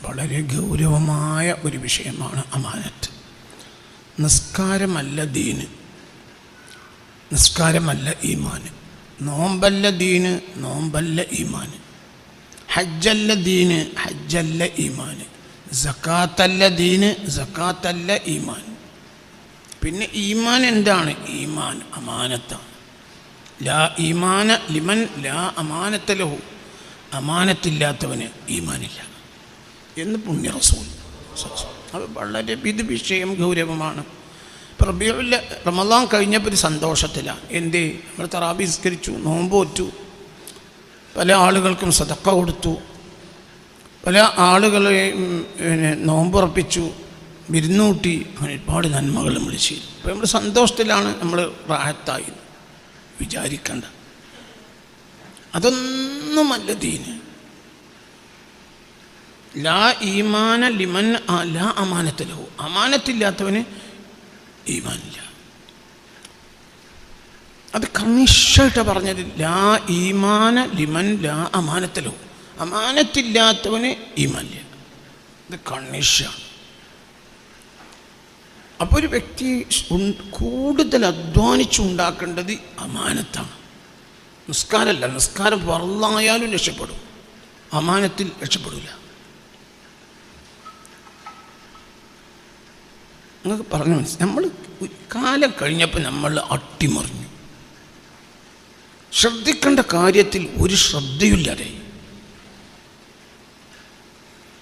വളരെ ഗൗരവമായ ഒരു വിഷയമാണ് അമാനത്ത്. നിസ്കാരമല്ല ദീന്, നിസ്കാരമല്ല ഈമാന്. നോമ്പല്ല ദീന്, നോമ്പല്ല ഈമാന്. ഹജ്ജല്ല ദീന്, ഹജ്ജല്ല ഈമാന്. സക്കാത്തല്ല ദീന്, സക്കാത്തല്ല ഈമാൻ. പിന്നെ ഈമാൻ എന്താണ്? ഈമാൻ അമാനത്താണ്. ലാ ഈമാന ലിമൻ ലാ അമാനത്ത ലഹു, അമാനത്തില്ലാത്തവന് ഈമാനില്ല എന്ന് പുണ്യ റസൂൽ. അത് വളരെ ഇത് വിഷയം ഗൗരവമാണ്. റമളാൻ കഴിഞ്ഞപ്പോൾ ഒരു സന്തോഷത്തിലാണ്. എന്തേ? നമ്മൾ തറാബി നിസ്കരിച്ചു, നോമ്പ് നോറ്റു, പല ആളുകൾക്കും സദഖ കൊടുത്തു, പല ആളുകളെയും നോമ്പുറപ്പിച്ചു, വിരുന്നൂട്ടി, അങ്ങനെ ഒരുപാട് നന്മകൾ നമ്മൾ ചെയ്തു. അപ്പോൾ നമ്മൾ സന്തോഷത്തിലാണ്, നമ്മൾ റാഹത്തായി. വിചാരിക്കണ്ട, അതൊന്നുമല്ല ദീന്. ലാ ഈമാന ലിമൻ ലാ അമാനത്ത ലഹു, അമാനത്തില്ലാത്തവന് ഈമാനില്ല. അത് കണിഷ്ഠമായിട്ടാണ് പറഞ്ഞത്. ലാ ഈമാന ലിമൻ ലാ അമാനത്ത ലഹു, അമാനത്തില്ലാത്തവന് ഈമാനില്ല. ഇത് കണിഷ്ഠമാണ്. അപ്പോൾ ഒരു വ്യക്തി കൂടുതൽ അധ്വാനിച്ചുണ്ടാക്കേണ്ടത് അമാനത്താണ്, നിസ്കാരമല്ല. നിസ്കാരം ഫർളായാലും രക്ഷപ്പെടും, അമാനത്തിൽ രക്ഷപ്പെടില്ല. നിങ്ങൾക്ക് പറഞ്ഞു മനസ്സിലായി. നമ്മൾ കാലം കഴിഞ്ഞപ്പോൾ നമ്മൾ അട്ടിമറിഞ്ഞു. ശ്രദ്ധിക്കേണ്ട കാര്യത്തിൽ ഒരു ശ്രദ്ധയില്ലാതെ,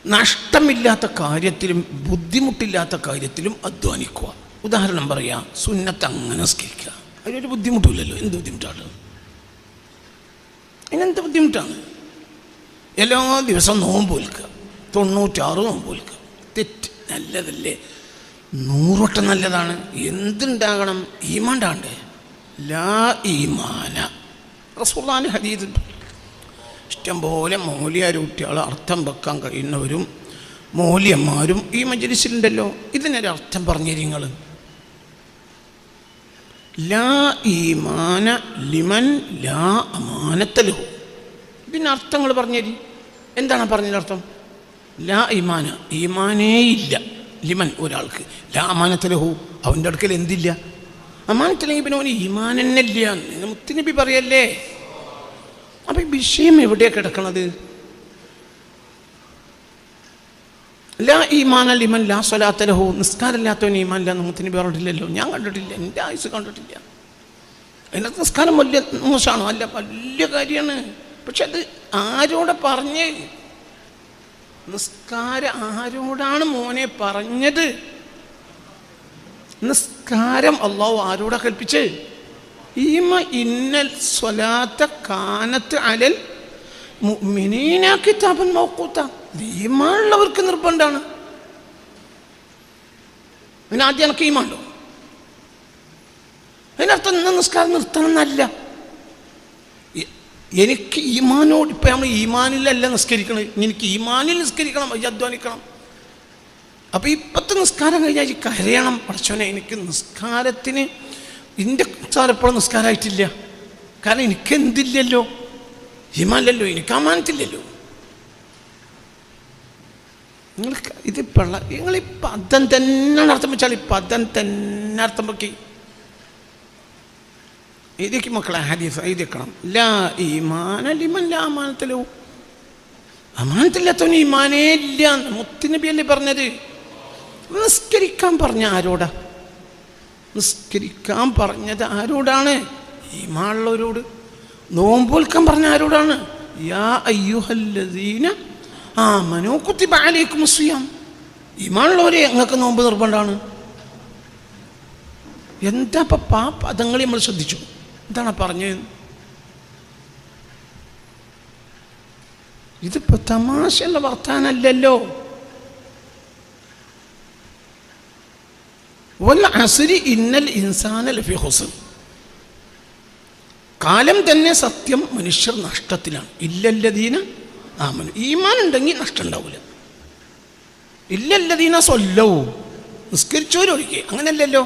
നഷ്ടമില്ലാത്ത കാര്യത്തിലും ബുദ്ധിമുട്ടില്ലാത്ത കാര്യത്തിലും അധ്വാനിക്കുക. ഉദാഹരണം പറയാം, സുന്നത്ത് അങ്ങനെ നിസ്കരിക്കുക, അതിനൊരു ബുദ്ധിമുട്ടില്ലല്ലോ. എന്ത് ബുദ്ധിമുട്ടാണ്? അതിനെന്ത് ബുദ്ധിമുട്ടാണ്? എല്ലാ ദിവസവും നോമ്പ് വിൽക്കുക, 96 നോമ്പ് വിൽക്കുക. തെറ്റ്? നല്ലതല്ലേ? 100 വട്ടം നല്ലതാണ്. എന്തുണ്ടാകണം? ഈമാണ്ടാണ്ടേ. ലാ ഈമാന. റസൂലുള്ളാഹിന്റെ ഹദീസ് ഇഷ്ടംപോലെ മൗലിയാർ കുട്ടികൾ അർത്ഥം വെക്കാൻ കഴിയുന്നവരും മൗലിയന്മാരും ഈ മജ്‌ലിസിലുണ്ടല്ലോ. ഇതിനൊരു അർത്ഥം പറഞ്ഞു നിങ്ങൾ. ലാ ഈമാന ലിമൻ ലാ അമാനത്ത ലഹു. ഇതിന് അർത്ഥങ്ങൾ പറഞ്ഞു തരി. എന്താണ് പറഞ്ഞതിനർത്ഥം? ലാ ഈമാന, ഈമാനേ ഇല്ല. ലിമൻ, ഒരാൾക്ക്. ലാ അമാനത്ത ലഹു, അവൻ്റെ അടുക്കൽ എന്തില്ല? അമാനത്തില്ലെങ്കിൽ പിന്നെ അവന് ഈമാൻ തന്നെ ഇല്ല. മുത്തുനബി പറയല്ലേ. അപ്പം ഈ വിഷയം എവിടെയാണ് കിടക്കണത്? ലാ ഈമാന ലിമൻ ലാ സ്വലാത്ത ലഹു, നിസ്കാരമില്ലാത്തവന് ഈമാൻ ഇല്ല എന്ന് മുത്തുനബി പറഞ്ഞിട്ടില്ലല്ലോ. ഞാൻ കണ്ടിട്ടില്ല, എൻ്റെ ആയുസ് കണ്ടിട്ടില്ല. അതിനകത്ത് നിസ്കാരം വലിയ മോശമാണോ? അല്ല, വലിയ കാര്യമാണ്. പക്ഷെ അത് ആരോടെ പറഞ്ഞേ? നിസ്കാരം ആരോടാണ് മോനെ പറഞ്ഞത്? നിസ്കാരം അല്ലാഹു ആരോടാ കൽപ്പിച്ച്? ഇന്നൽ സ്വലാത്ത കാനത്ത് അലൽ മുഅ്മിനീന കിതാബൻ മൗഖൂത. ഈമാനുള്ളവർക്ക് നിർബന്ധമാണ്. പിന്നെ ആദ്യം എനിക്ക് ഈമാനുണ്ടോ? അതിനർത്ഥം ഇന്ന് നിസ്കാരം നിർത്തണം എന്നല്ല. എനിക്ക് ഈമാനോട്, ഇപ്പം നമ്മൾ ഈമാനിലല്ല നിസ്കരിക്കണം, എനിക്ക് ഈമാനിൽ നിസ്കരിക്കണം, അത് അധ്വാനിക്കണം. അപ്പം ഇപ്പോഴത്തെ നിസ്കാരം കഴിഞ്ഞാൽ കരയണം, പഠിച്ചോനെ എനിക്ക് നിസ്കാരത്തിന് എൻ്റെ സാറെപ്പോഴും നിസ്കാരമായിട്ടില്ല. കാരണം എനിക്ക് എന്തില്ലല്ലോ? ഈമാനില്ലല്ലോ, എനിക്ക് അമാനത്തില്ലല്ലോ. ഇത് നിങ്ങൾ ഈ പദം തന്നെ അർത്ഥം വെച്ചാൽ, ഈ പദം തന്നെ അർത്ഥം വെക്കി എഴുതിക്ക് മക്കളെ. ഹദീസ് എഴുതിക്കണം. ലാ ഈമാന ലിമൻ ലാ അമാനത്ത ലഹു, അമാനത്തില്ലാത്തവന് ഈമാനേ ഇല്ല. മുത്തുനബിയല്ലേ പറഞ്ഞത്. നിസ്കരിക്കാൻ പറഞ്ഞ ആരോടാ? നിസ്കരിക്കാൻ പറഞ്ഞത് ആരോടാണ്? ഈമാനുള്ളവരോട്. നോമ്പ് വിൽക്കാൻ പറഞ്ഞ ആരോടാണ്? യാ അയ്യുഹല്ലദീന ആമനൂ കുത്തിബ അലൈക്കുമുസ് സിയാം. ഈമാനുള്ളവരെ ഞങ്ങൾക്ക് നോമ്പ് നിർബന്ധമാണ്. എന്താ പദങ്ങൾ നമ്മൾ ശ്രദ്ധിച്ചു? എന്താണ് പറഞ്ഞത്? ഇതിപ്പോൾ തമാശയുള്ള വർത്താനല്ലല്ലോ. വൽ അസ്രി ഇന്നൽ ഇൻസാന ലഫീ ഖുസ്ർ. കാലം തന്നെ സത്യം, മനുഷ്യർ നഷ്ടത്തിലാണ്. ഇല്ലല്ലദീന ആമനു, ഈമാൻ ഉണ്ടെങ്കിൽ നഷ്ടം ഉണ്ടാവില്ല. ഇല്ലല്ലദീന സ്വല്ലൗ, നിസ്കരിച്ചവരൊഴികെ. അങ്ങനെയല്ലല്ലോ.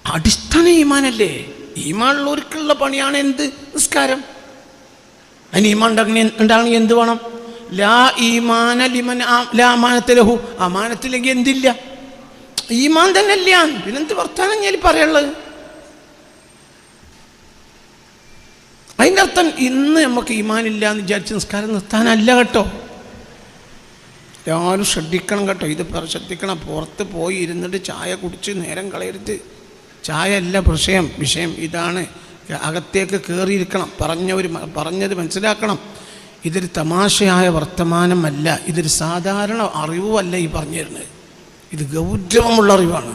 അടിസ്ഥാന ഈമാനല്ലേ? ഈമാനുള്ളവർക്കുള്ള പണിയാണ് എന്ത്? നിസ്കാരം. അതിന് ഈമാൻ ഉണ്ടാകണമെങ്കിൽ എന്ത് വേണം? ലാ ഈമാന ലിമൻ ലാ അമാനത്ത ലഹു. അമാനത്തില്ലെങ്കിൽ എന്തില്ല? ഈമാൻ തന്നെ ഇല്ല. പിന്നെന്ത് വർത്താനം ഞാൻ പറയുള്ളത്? അതിൻ്റെ അർത്ഥം ഇന്ന് നമുക്ക് ഈമാനില്ല എന്ന് വിചാരിച്ച് നിസ്കാരം നിർത്താനല്ല കേട്ടോ. എല്ലാവരും ശ്രദ്ധിക്കണം കേട്ടോ. ഇത് ശ്രദ്ധിക്കണം. പുറത്ത് പോയി ഇരുന്നിട്ട് ചായ കുടിച്ച് നേരം കളയരുത്. ചായ അല്ല വിഷയം ഇതാണ്. അകത്തേക്ക് കയറിയിരിക്കണം. പറഞ്ഞത് മനസ്സിലാക്കണം. ഇതൊരു തമാശയായ വർത്തമാനമല്ല, ഇതൊരു സാധാരണ അറിവുമല്ല ഈ പറഞ്ഞു തരുന്നത്. ഇത് ഗൗരവമുള്ള അറിവാണ്.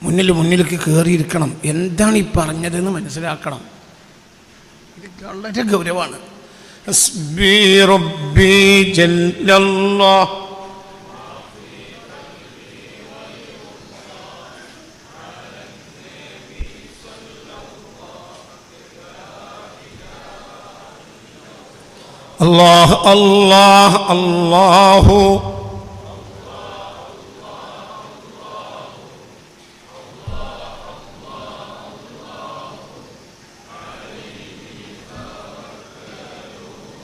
മുന്നിലേക്ക് കയറിയിരിക്കണം. എന്താണ് ഈ പറഞ്ഞതെന്ന് മനസ്സിലാക്കണം. ഇത് വളരെ ഗൗരവമാണ്. ഹസ്ബി റബ്ബി ജല്ലല്ലാഹ് അല്ലാഹ് അല്ലാഹ് അല്ലാഹു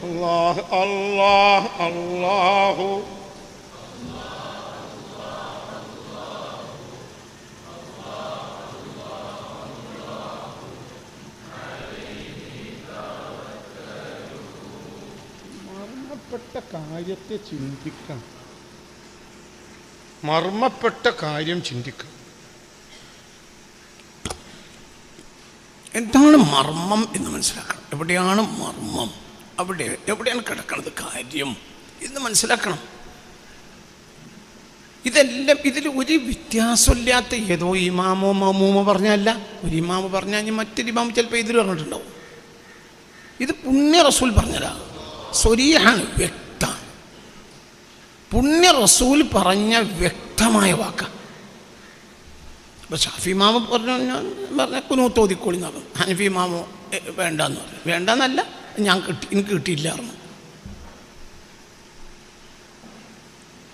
അല്ലാഹ് അല്ലാഹ് അല്ലാഹു മർമ്മപ്പെട്ട കാര്യത്തെ ചിന്തിക്കണം. മർമ്മപ്പെട്ട കാര്യം ചിന്തിക്കണം. എന്താണ് മർമ്മം എന്ന് മനസ്സിലാക്കണം. എവിടെയാണ് മർമ്മം? എവിടെയാണ് കിടക്കുന്നത് കാര്യം എന്ന് മനസ്സിലാക്കണം. ഇതെല്ലാം ഇതിൽ ഒരു വ്യത്യാസമില്ലാത്ത ഏതോ ഇമാമോ മമൂമോ പറഞ്ഞല്ല. ഒരു ഇമാമ് പറഞ്ഞാൽ മറ്റൊരു ഇമാമ് ചിലപ്പോൾ എതിര് പറഞ്ഞിട്ടുണ്ടാവും. ഇത് പുണ്യ റസൂൽ പറഞ്ഞതാ. സ്വരീഹാണ്, വ്യക്തമാണ്. പുണ്യ റസൂൽ പറഞ്ഞ വ്യക്തമായ വാക്കാണ്. അപ്പോൾ ഷാഫി ഇമാമ് പറഞ്ഞ കുനൂത്ത് ഓതിക്കോളി എന്നാകും. ഹനഫി ഇമാമോ വേണ്ടെന്ന് പറഞ്ഞു. വേണ്ടെന്നല്ല, എനിക്ക് കിട്ടിയില്ലായിരുന്നു.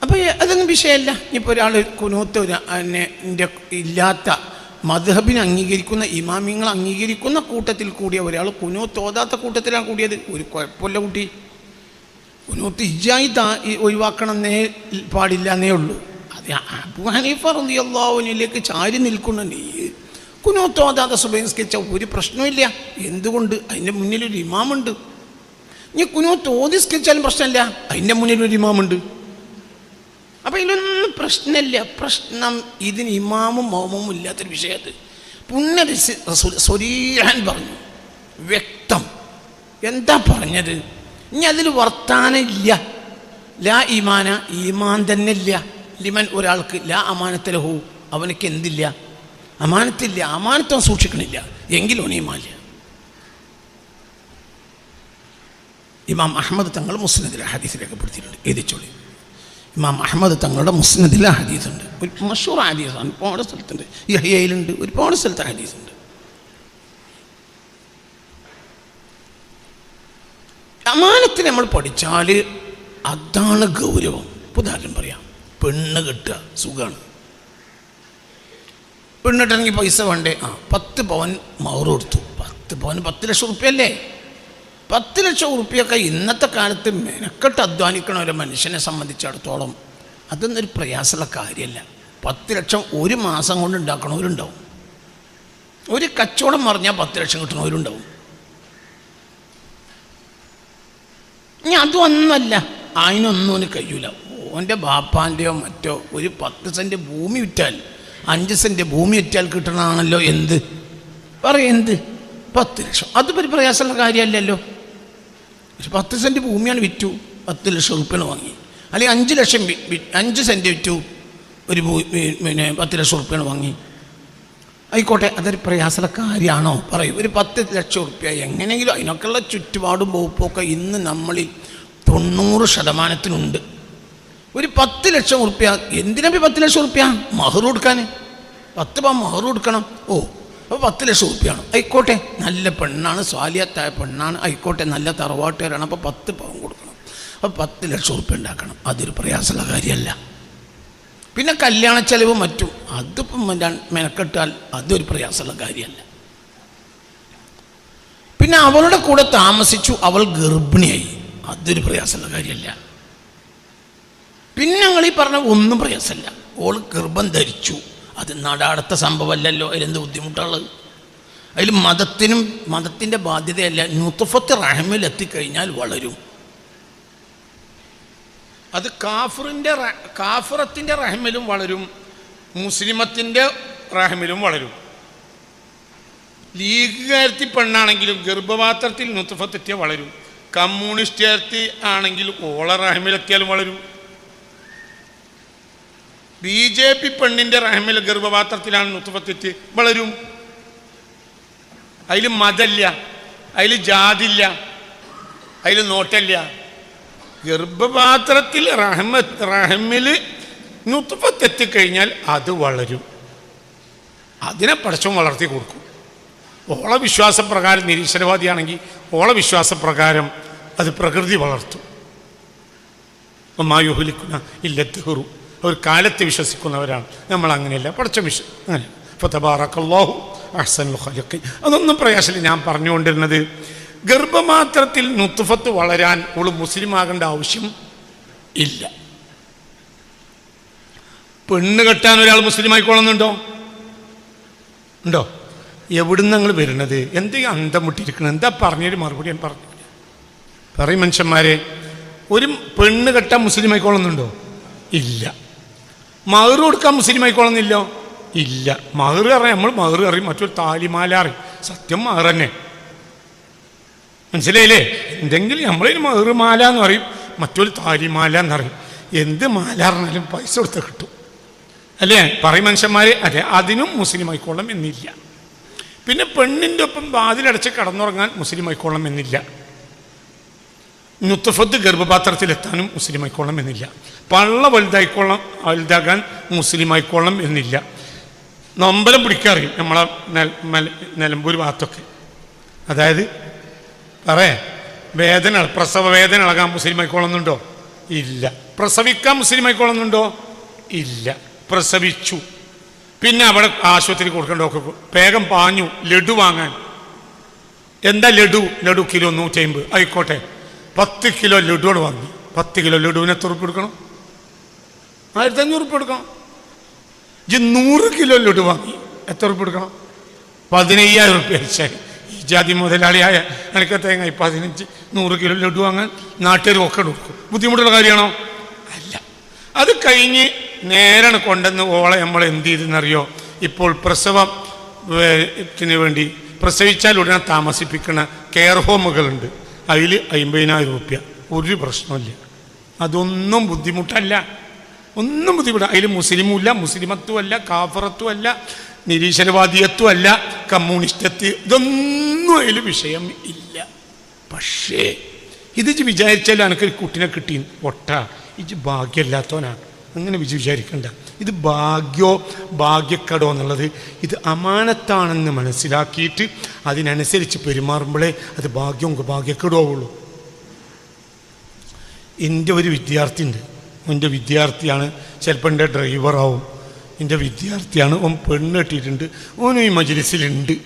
അപ്പോൾ അതൊന്നും വിഷയമല്ല. ഇപ്പോൾ ഒരാൾ കുനൂത്ത് എൻ്റെ ഇല്ലാത്ത മദ്ഹബിനെ അംഗീകരിക്കുന്ന ഇമാമിങ്ങൾ അംഗീകരിക്കുന്ന കൂട്ടത്തിൽ കൂടിയ ഒരാൾ കുനൂത്ത് ഓതാത്ത കൂട്ടത്തിലാണ് കൂടിയത്. ഒരു കുഴപ്പമില്ല കുട്ടി. കുനൂത്ത് ഇജായി ഒഴിവാക്കണമെന്നേ പാടില്ല എന്നേ ഉള്ളൂ. അത് അബൂ ഹനീഫ റളിയല്ലാഹു അൻഹുവിലേക്ക് ചാരി നിൽക്കുന്നുണ്ട്. കുനൂത്ത് ഓതാതെ സുബഹി നിസ്കരിച്ച ഒരു പ്രശ്നമില്ല. എന്തുകൊണ്ട്? അതിൻ്റെ മുന്നിലൊരു ഇമാമുണ്ട്. ഇനി കുനൂത്ത് ഓതി നിസ്കരിച്ചാലും പ്രശ്നമില്ല, അതിൻ്റെ മുന്നിലൊരു ഇമാമുണ്ട്. അപ്പം ഇതിലൊന്നും പ്രശ്നമില്ല. പ്രശ്നം ഇതിന് ഇമാമും മൗമും ഇല്ലാത്തൊരു വിഷയത്ത് പുണ്യ റസൂൽ സ്വരീഹാൻ പറഞ്ഞു, വ്യക്തം. എന്താ പറഞ്ഞത്? ഇനി അതിൽ വർത്താനം ഇല്ല. ലാ ഈമാന, ഈമാൻ തന്നെ ഇല്ല. ലിമൻ, ഒരാൾക്ക്. ലാ അമാനത്ത ലഹു, അവനക്ക് എന്തില്ല? അമാനത്തില്ല. അമാനത്തം സൂക്ഷിക്കണില്ല എങ്കിലും ഈമാനില്ല. ഇമാം അഹ്മദ് തങ്ങൾ മുസ്നദിലെ ഹദീസ് രേഖപ്പെടുത്തിയിട്ടുണ്ട്. എഴുതിച്ചോളി. ഇമാം അഹ്മദ് തങ്ങളുടെ മുസ്നദിലെ ഹദീസുണ്ട്. ഒരു മഷൂർ ഹദീസാണ്. ഒരുപാട് സ്ഥലത്തുണ്ട്. യഹ്യയിലുണ്ട്, ഒരുപാട് സ്ഥലത്ത് ഹദീസുണ്ട്. അമാനത്തിന് നമ്മൾ പഠിച്ചാൽ അതാണ് ഗൗരവം. ഉദാഹരണം പറയാം. പെണ്ണ് കെട്ടുക സുഖമാണ്. പെണ്ണിട്ടെങ്കിൽ പൈസ വേണ്ടേ? 10 പവൻ മഹർ കൊടുത്തു. 10 പവന് 10 ലക്ഷം ഉറുപ്പ്യല്ലേ? 10 ലക്ഷം ഉറുപ്പ്യൊക്കെ ഇന്നത്തെ കാലത്ത് മെനക്കെട്ട് അധ്വാനിക്കണ ഒരു മനുഷ്യനെ സംബന്ധിച്ചിടത്തോളം അതൊന്നൊരു പ്രയാസമുള്ള കാര്യമല്ല. 10 ലക്ഷം ഒരു മാസം കൊണ്ട് ഉണ്ടാക്കണവരുണ്ടാവും. ഒരു കച്ചവടം പറഞ്ഞാൽ 10 ലക്ഷം കിട്ടണവരുണ്ടാവും. ഇനി അതൊന്നല്ല, അതിനൊന്നും കഴിയൂല. ഓൻ്റെ ബാപ്പാൻ്റെയോ മറ്റോ ഒരു 10 സെൻറ്റ് ഭൂമി വിറ്റാൽ, 5 സെൻറ്റ് ഭൂമി വിറ്റാൽ കിട്ടണമാണല്ലോ എന്ത് എന്ത് 10 ലക്ഷം. അതൊരു പ്രയാസമുള്ള കാര്യമല്ലല്ലോ. പക്ഷെ 10 സെൻറ്റ് ഭൂമിയാണ് വിറ്റു, 10 ലക്ഷം ഉറുപ്പ്യാണ് വാങ്ങി. അല്ലെങ്കിൽ 5 ലക്ഷം 5 സെൻറ്റ് വിറ്റു, ഒരു 10 ലക്ഷം ഉറുപ്പ്യാണ് വാങ്ങി. ആയിക്കോട്ടെ, അതൊരു പ്രയാസമുള്ള കാര്യമാണോ? പറയും. ഒരു 10 ലക്ഷം ഉറുപ്പ്യ എങ്ങനെയെങ്കിലും അതിനൊക്കെയുള്ള ചുറ്റുപാടും വകുപ്പൊക്കെ ഇന്ന് നമ്മളിൽ 90% ഒരു 10 ലക്ഷം ഉറുപ്പ്യ എന്തിനാ? 10 ലക്ഷം ഉറുപ്പ്യ മഹർ കൊടുക്കാൻ. 10 പവൻ മഹർ കൊടുക്കണം. അപ്പോൾ 10 ലക്ഷം ഉറുപ്പ്യാണ്. ആയിക്കോട്ടെ, നല്ല പെണ്ണാണ്, സ്വാലിയത്തായ പെണ്ണാണ്, ആയിക്കോട്ടെ, നല്ല തറവാട്ടുകാരാണ്. അപ്പോൾ 10 പവൻ കൊടുക്കണം. അപ്പോൾ 10 ലക്ഷം ഉറുപ്പ്യ ഉണ്ടാക്കണം. അതൊരു പ്രയാസമുള്ള കാര്യമല്ല. പിന്നെ കല്യാണ ചെലവ് മറ്റും അതിപ്പം മെനക്കെട്ടാൽ അതൊരു പ്രയാസമുള്ള കാര്യമല്ല. പിന്നെ അവളുടെ കൂടെ താമസിച്ചു, അവൾ ഗർഭിണിയായി. അതൊരു പ്രയാസമുള്ള കാര്യമല്ല. പിന്നെ ഞങ്ങൾ ഈ പറഞ്ഞ ഒന്നും പ്രയാസമല്ല. ഓൾ ഗർഭം ധരിച്ചു, അത് നടാടത്ത സംഭവമല്ലല്ലോ. അതിലെന്ത് ബുദ്ധിമുട്ടുള്ളത്? അതിൽ മതത്തിൻ്റെ ബാധ്യതയല്ല. നുത്ഫത്ത് റഹമിൽ എത്തിക്കഴിഞ്ഞാൽ വളരും. അത് കാഫിറത്തിൻ്റെ റഹമിലും വളരും, മുസ്ലിമത്തിൻ്റെ റഹമിലും വളരും. ലീഗുകാരത്തി പെണ്ണാണെങ്കിലും ഗർഭപാത്രത്തിൽ നുത്ഫത്തെത്തിയാൽ വളരും. കമ്മ്യൂണിസ്റ്റുകാരത്തി ആണെങ്കിൽ ഓള റഹമിലെത്തിയാലും വളരും. BJP പെണ്ണിൻ്റെ റഹമിൽ ഗർഭപാത്രത്തിലാണ് നുത്ഫത്തെത്തി വളരും. അതിൽ മതമില്ല, അതിൽ ജാതില്ല, അതിൽ നോട്ടല്ല. ഗർഭപാത്രത്തിൽ റഹമിൽ നുത്ഫത്തെത്തിക്കഴിഞ്ഞാൽ അത് വളരും. അതിനെ പടച്ചവൻ വളർത്തി കൊടുക്കും. ഓള വിശ്വാസപ്രകാരം നിരീശ്വരവാദിയാണെങ്കിൽ ഓള വിശ്വാസപ്രകാരം അത് പ്രകൃതി വളർത്തും. മായുഹുലിക്കുന്ന ഇല്ലത്തുഹുറു, അവർ കാലത്ത് വിശ്വസിക്കുന്നവരാണ്. നമ്മൾ അങ്ങനെയല്ല, പടച്ചവൻ അങ്ങനെ. ഫതബാറകല്ലാഹു അഹ്സനുൽ ഖാലിഖീൻ. അതൊന്നും പ്രയാസമില്ല. ഞാൻ പറഞ്ഞുകൊണ്ടിരുന്നത് ഗർഭപാത്രത്തിൽ നുത്ഫത്ത് വളരാൻ ഓൾ മുസ്ലിം ആകേണ്ട ആവശ്യം ഇല്ല. പെണ്ണ് കെട്ടാൻ ഒരാൾ മുസ്ലിം ആയിക്കോളുന്നുണ്ടോ? ഉണ്ടോ? എവിടുന്ന് നിങ്ങൾ വരുന്നത്? എന്തെങ്കിലും അന്തം മുട്ടിയിരിക്കണം? എന്താ പറഞ്ഞൊരു മറുപടി ഞാൻ പറഞ്ഞു പറയും. മനുഷ്യന്മാരെ, ഒരു പെണ്ണ് കെട്ടാൻ മുസ്ലിം ആയിക്കോളുന്നുണ്ടോ? ഇല്ല. മഹർ കൊടുക്കാൻ മുസ്ലിം ആയിക്കോളുന്നില്ലോ? ഇല്ല. മഹർ അറിയാം, നമ്മൾ മഹർ അറിയും, മറ്റൊരു താലിമാല അറിയും. സത്യം മഹർ തന്നെ, മനസ്സിലായില്ലേ? എന്തെങ്കിലും നമ്മളൊരു മഹർ മാല എന്ന് പറയും, മറ്റൊരു താലിമാല എന്നറിയും. എന്ത് മാല അറിഞ്ഞാലും പൈസ കൊടുത്ത് കിട്ടും, അല്ലേ? പറയും മനുഷ്യന്മാരെ. അതെ, അതിനും മുസ്ലിം ആയിക്കോളണം എന്നില്ല. പിന്നെ പെണ്ണിൻ്റെ ഒപ്പം വാതിലടച്ച് കടന്നുറങ്ങാൻ മുസ്ലിം ആയിക്കോളണം എന്നില്ല. നുത്ഫത്ത് ഗർഭപാത്രത്തിലെത്താനും മുസ്ലിം ആയിക്കോളണം എന്നില്ല. പള്ള വലുതാകാൻ മുസ്ലിം ആയിക്കോളണം എന്നില്ല. നൊമ്പലം പിടിക്കാറിയും നമ്മളെ നിലമ്പൂർ ഭാഗത്തൊക്കെ. അതായത് പ്രസവ വേദന ഇളകാൻ മുസ്ലിം ആയിക്കോളുന്നുണ്ടോ? ഇല്ല. പ്രസവിക്കാൻ മുസ്ലിം ആയിക്കോളുന്നുണ്ടോ? ഇല്ല. പ്രസവിച്ചു, പിന്നെ അവിടെ ആശുപത്രി കൊടുക്കേണ്ടതൊക്കെ വേഗം പാഞ്ഞു ലഡു വാങ്ങാൻ. എന്താ ലഡു കിലോ 150, ആയിക്കോട്ടെ. 10 കിലോ ലഡുകൾ വാങ്ങി. 10 കിലോ ലഡുവിന് എത്ര ഉറുപ്പ് കൊടുക്കണം? 1500 ഉറുപ്പ് കൊടുക്കണം. 100 കിലോ ലഡു വാങ്ങി, എത്ര ഉറുപ്പ് കൊടുക്കണം? 15000 ഉറുപ്പ് അയച്ചാൽ. ഈ ജാതി മുതലാളിയായ എനിക്ക് തേങ്ങ 100 കിലോ ലഡു വാങ്ങാൻ നാട്ടുകാർ ഒക്കെ കൊടുക്കും. ബുദ്ധിമുട്ടുള്ള കാര്യമാണോ? അല്ല. അത് കഴിഞ്ഞ് നേരെ കൊണ്ടുവന്ന് ഓളെ നമ്മൾ എന്ത് ചെയ്തെന്നറിയോ? ഇപ്പോൾ പ്രസവത്തിന് വേണ്ടി പ്രസവിച്ചാൽ ഉടനെ താമസിപ്പിക്കുന്ന കെയർ ഹോമുകളുണ്ട്. അതിൽ 50,000 രൂപ. ഒരു പ്രശ്നമില്ല. അതൊന്നും ബുദ്ധിമുട്ടല്ല, ഒന്നും ബുദ്ധിമുട്ട. അതിൽ മുസ്ലിമും അല്ല, മുസ്ലിമത്വം അല്ല, കാഫറത്വം അല്ല, നിരീശ്വരവാദിയത്വം അല്ല, കമ്മ്യൂണിസ്റ്റത്ത്, ഇതൊന്നും അതിൽ വിഷയം ഇല്ല. പക്ഷേ ഇത് വിചാരിച്ചാൽ എനിക്കൊരു കുട്ടിനെ കിട്ടി ഒട്ട ഇത് ഭാഗ്യമില്ലാത്തവനാണ്, അങ്ങനെ വിചാരിക്കണ്ട. ഇത് ഭാഗ്യക്കടോ എന്നുള്ളത് ഇത് അമാനത്താണെന്ന് മനസ്സിലാക്കിയിട്ട് അതിനനുസരിച്ച് പെരുമാറുമ്പോഴേ അത് ഭാഗ്യക്കടോ ആവുള്ളൂ. എൻ്റെ ഒരു വിദ്യാർത്ഥി ഉണ്ട്. എൻ്റെ വിദ്യാർത്ഥിയാണ്, ചിലപ്പോൾ എൻ്റെ ഡ്രൈവറാവും. എൻ്റെ വിദ്യാർത്ഥിയാണ്. ഓൻ പെണ്ണ് കെട്ടിയിട്ടുണ്ട്, ഓനും ഈ മജ്‌ലിസിലുണ്ട്.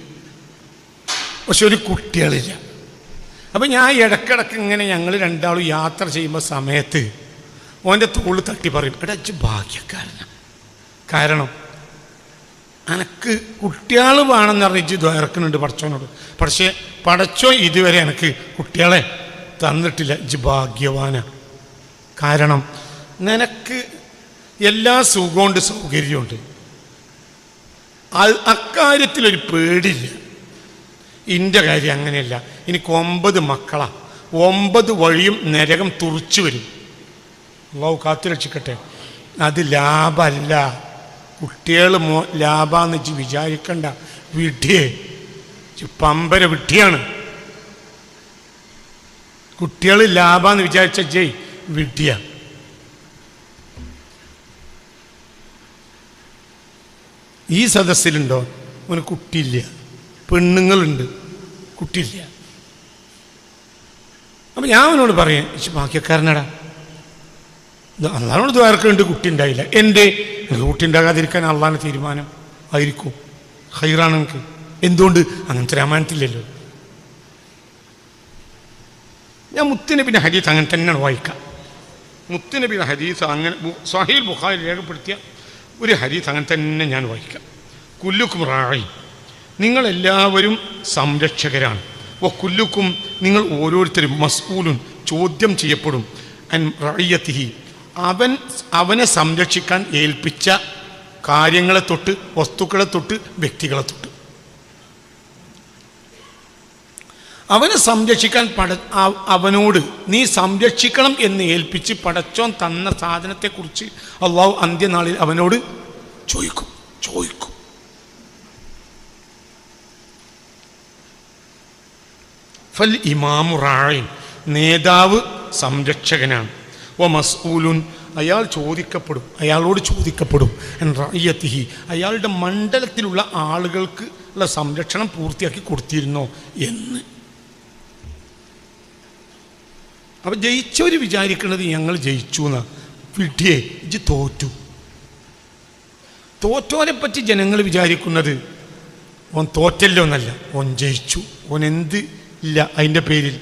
പക്ഷെ ഒരു കുട്ടികളില്ല. അപ്പം ഞാൻ ഇടക്കിടക്ക് ഇങ്ങനെ ഞങ്ങൾ രണ്ടാളും യാത്ര ചെയ്യുമ്പോൾ സമയത്ത് ഓൻ്റെ തോള് തട്ടി പറയും, എടാ ഇജ്ജ് ഭാഗ്യക്കാരനാണ്. കാരണം എനക്ക് കുട്ടികൾ വേണമെന്ന് പറഞ്ഞ് ഇജ്ജ് ദ്വയർക്കുന്നുണ്ട് പടച്ചോനോട്. പക്ഷേ പടച്ചോ ഇതുവരെ എനിക്ക് കുട്ടികളെ തന്നിട്ടില്ല. ഇജ്ജ് ഭാഗ്യവാനാണ്. കാരണം നിനക്ക് എല്ലാ സുഖമുണ്ട്, സൗകര്യമുണ്ട്. അക്കാര്യത്തിലൊരു പേടില്ല. എൻ്റെ കാര്യം അങ്ങനെയല്ല. എനിക്ക് 9 മക്കളാണ്. 9 വഴിയും നരകം തുറിച്ചു വരും. അള്ളാഹു കാത്തുരക്ഷിക്കട്ടെ. അത് ലാഭമല്ല. കുട്ടികൾ ലാഭമെന്ന് വെച്ച് വിചാരിക്കണ്ട. വിഡ്ഢിയെ, പമ്പര വിഡ്ഢിയാണ്. കുട്ടികൾ ലാഭമെന്ന് വിചാരിച്ച ജയ് വിഡ്ഢിയ. ഈ സദസ്സിലുണ്ടോ അവന് കുട്ടിയില്ല? പെണ്ണുങ്ങളുണ്ട്, കുട്ടിയില്ല. അപ്പം ഞാൻ അവനോട് പറയാം, ഭാഗ്യക്കാരനടാ, അള്ളാഹോട് ദ്വാരക്കുണ്ട്, കുട്ടി ഉണ്ടായില്ല. എനിക്ക് കുട്ടി ഉണ്ടാകാതിരിക്കാൻ അള്ളാഹിൻ്റെ തീരുമാനം ആയിരിക്കും. ഹൈറാണ് എനിക്ക്. എന്തുകൊണ്ട്? അങ്ങനത്തെ രാമായണത്തില്ലല്ലോ. ഞാൻ മുത്തുനബിൻ്റെ ഹദീസ് അങ്ങനെ തന്നെയാണ് വായിക്കാം. മുത്തുനബിയുടെ ഹദീസ് അങ്ങനെ സ്വഹീഹ് ബുഖാരി രേഖപ്പെടുത്തിയ ഒരു ഹദീസ് അങ്ങനെ തന്നെ ഞാൻ വായിക്കാം. കുല്ലുക്കും റായി, നിങ്ങളെല്ലാവരും സംരക്ഷകരാണ്. കുല്ലുക്കും, നിങ്ങൾ ഓരോരുത്തരും മസ്ഊലുൻ, ചോദ്യം ചെയ്യപ്പെടും. അൻ റഅയ്യത്തിഹി, അവനെ സംരക്ഷിക്കാൻ ഏൽപ്പിച്ച കാര്യങ്ങളെ തൊട്ട്, വസ്തുക്കളെ തൊട്ട്, വ്യക്തികളെ തൊട്ട്. അവനെ സംരക്ഷിക്കാൻ അവനോട് നീ സംരക്ഷിക്കണം എന്ന് ഏൽപ്പിച്ച് പടച്ചോൻ തന്ന സാധനത്തെക്കുറിച്ച് അള്ളാഹു അന്ത്യനാളിൽ അവനോട് ചോദിക്കും. ഫൽ ഇമാമു റായിൻ, നേതാവ് സംരക്ഷകനാണ്. വ മസ്ഊലുൻ, അയാളോട് ചോദിക്കപ്പെടും. അൻ റഅയ്യത്തിഹി, അയാളുടെ മണ്ഡലത്തിലുള്ള ആളുകൾക്ക് ഉള്ള സംരക്ഷണം പൂർത്തിയാക്കി കൊടുത്തിരുന്നോ എന്ന്. അപ്പം ജയിച്ചവർ വിചാരിക്കുന്നത് ഞങ്ങൾ ജയിച്ചു എന്നാ. വിട്ടിയേ, ഇജ്ജ് തോറ്റു. തോറ്റോനെ പറ്റി ജനങ്ങൾ വിചാരിക്കുന്നത് ഓൻ തോറ്റല്ലോ എന്നല്ല, ഓൻ ജയിച്ചു. ഓൻ എന്ത് ഇല്ല അതിൻ്റെ പേരിൽ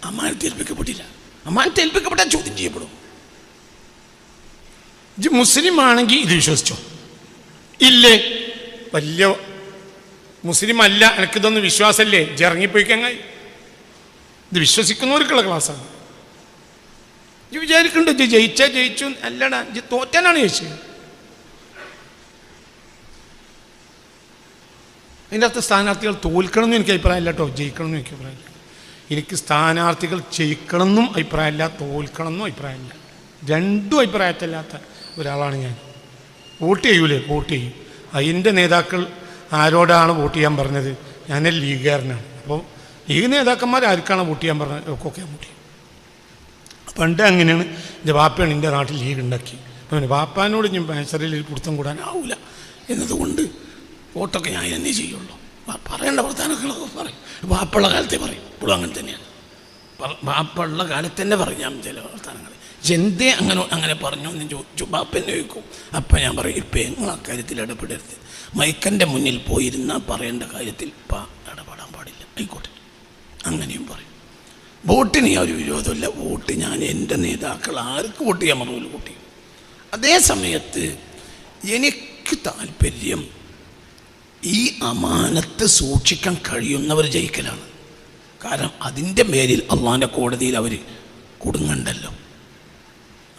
അമാനത്ത് ഏൽപ്പിക്കപ്പെട്ടില്ല. അമാനത്ത് ഏൽപ്പിക്കപ്പെട്ടാൽ ചോദ്യം ചെയ്യപ്പെടും. ഇജ്ജ് മുസ്ലിം ആണെങ്കിൽ ഇത് വിശ്വസിച്ചോ? ഇല്ലേ, വലിയ മുസ്ലിം അല്ല, എനിക്കിതൊന്നും വിശ്വാസമല്ലേ, ഇജ്ജ് ഇറങ്ങിപ്പോയിക്കങ്ങായി. ഇത് വിശ്വസിക്കുന്നവർക്കുള്ള ക്ലാസ്സാണ്. ഇജ്ജ് വിചാരിക്കണ്ട ഇജ്ജ് ജയിച്ചു. അല്ലടാ, ഇജ്ജ് തോറ്റാനാണ് ചോദിച്ചത്. അതിൻ്റെ അർത്ഥം സ്ഥാനാർത്ഥികൾ തോൽക്കണമെന്നും എനിക്ക് അഭിപ്രായമില്ല കേട്ടോ, ജയിക്കണമെന്നും എനിക്ക് അഭിപ്രായമില്ല. എനിക്ക് സ്ഥാനാർത്ഥികൾ ജയിക്കണമെന്നും അഭിപ്രായമില്ല, തോൽക്കണമെന്നും അഭിപ്രായമില്ല. രണ്ടും അഭിപ്രായത്തില്ലാത്ത ഒരാളാണ് ഞാൻ. വോട്ട് ചെയ്യൂലേ, വോട്ട് ചെയ്യും. അതിൻ്റെ നേതാക്കൾ ആരോടാണ് വോട്ട് ചെയ്യാൻ പറഞ്ഞത്? ഞാൻ ലീഗുകാരനാണ്. അപ്പോൾ ലീഗ് നേതാക്കന്മാർ ആർക്കാണ് വോട്ട് ചെയ്യാൻ പറഞ്ഞത്? ഒക്കെ വോട്ട് ചെയ്യും. പണ്ട് അങ്ങനെയാണ്. എൻ്റെ വാപ്പയാണ് എൻ്റെ നാട്ടിൽ ലീഗ് ഉണ്ടാക്കി. അപ്പം വാപ്പാനോട് ഞാൻ പാൻസറിൽ കൊടുത്തം കൂടാനാവില്ല എന്നതുകൊണ്ട് വോട്ടൊക്കെ ഞാൻ എന്നേ ചെയ്യുള്ളൂ. പറയേണ്ട വർത്താനങ്ങളൊക്കെ പറയും. വാപ്പുള്ള കാലത്തെ പറയും. ഇപ്പോഴും അങ്ങനെ തന്നെയാണ്. വാപ്പുള്ള കാലത്ത് തന്നെ പറയും ഞാൻ ചില വർത്താനങ്ങൾ. എന്തേ അങ്ങനെ പറഞ്ഞു എന്ന് ചോദിച്ചു ബാപ്പന്നെ ചോദിക്കും. അപ്പം ഞാൻ പറയും, ഇപ്പം നിങ്ങൾ അക്കാര്യത്തിൽ ഇടപെടരുത്. മൈക്കൻ്റെ മുന്നിൽ പോയിരുന്നാൽ പറയേണ്ട കാര്യത്തിൽ ഇപ്പം ഇടപെടാൻ പാടില്ല, ആയിക്കോട്ടെ. അങ്ങനെയും പറയും. വോട്ടിന് ഒരു വിരോധമില്ല. വോട്ട് ഞാൻ എൻ്റെ നേതാക്കൾ ആർക്ക് വോട്ട് ചെയ്യാൻ പറഞ്ഞ വോട്ട് ചെയ്യും. അതേ സമയത്ത് എനിക്ക് താല്പര്യം ഈ അമാനത്ത് സൂക്ഷിക്കാൻ കഴിയുന്നവർ ജയിക്കലാണ്. കാരണം അതിൻ്റെ പേരിൽ അള്ളാൻ്റെ കോടതിയിൽ അവർ കുടുങ്ങണ്ടല്ലോ.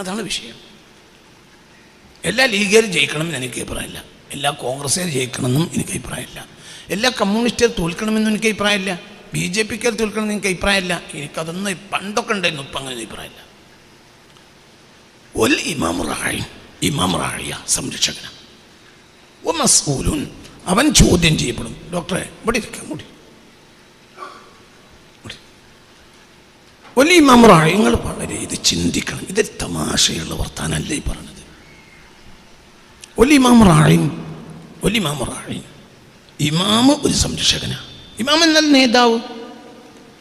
അതാണ് വിഷയം. എല്ലാ ലീഗുകാരും ജയിക്കണമെന്ന് എനിക്ക് അഭിപ്രായമില്ല. എല്ലാ കോൺഗ്രസ്സുകാർ ജയിക്കണമെന്നും എനിക്ക് അഭിപ്രായമില്ല. എല്ലാ കമ്മ്യൂണിസ്റ്റുകാർ തോൽക്കണമെന്നും എനിക്ക് അഭിപ്രായമില്ല. BJPക്കാർ തോൽക്കണമെന്ന് എനിക്ക് അഭിപ്രായമില്ല. എനിക്കതൊന്നും പണ്ടൊക്കെ ഉണ്ടായിരുന്നു, ഇപ്പം അങ്ങനെ അഭിപ്രായമില്ല. ഒൽ ഇമാം റായിയ, സംരക്ഷകനാണ്. ഒ മസ്ഊലുൻ, അവൻ ചോദ്യം ചെയ്യപ്പെടും. ഡോക്ടറെ ഇവിടെ ഇരിക്കാം, കൂടി ഒൽ ഇമാം റായി. നിങ്ങൾ വളരെ ഇത് ചിന്തിക്കണം. ഇത് തമാശയുള്ള വർത്താനല്ലേ ഈ പറഞ്ഞത്. ഒൽ ഇമാം റായി, ഇമാമ് ഒരു സംരക്ഷകനാണ്. ഇമാം എന്നാൽ നേതാവ്.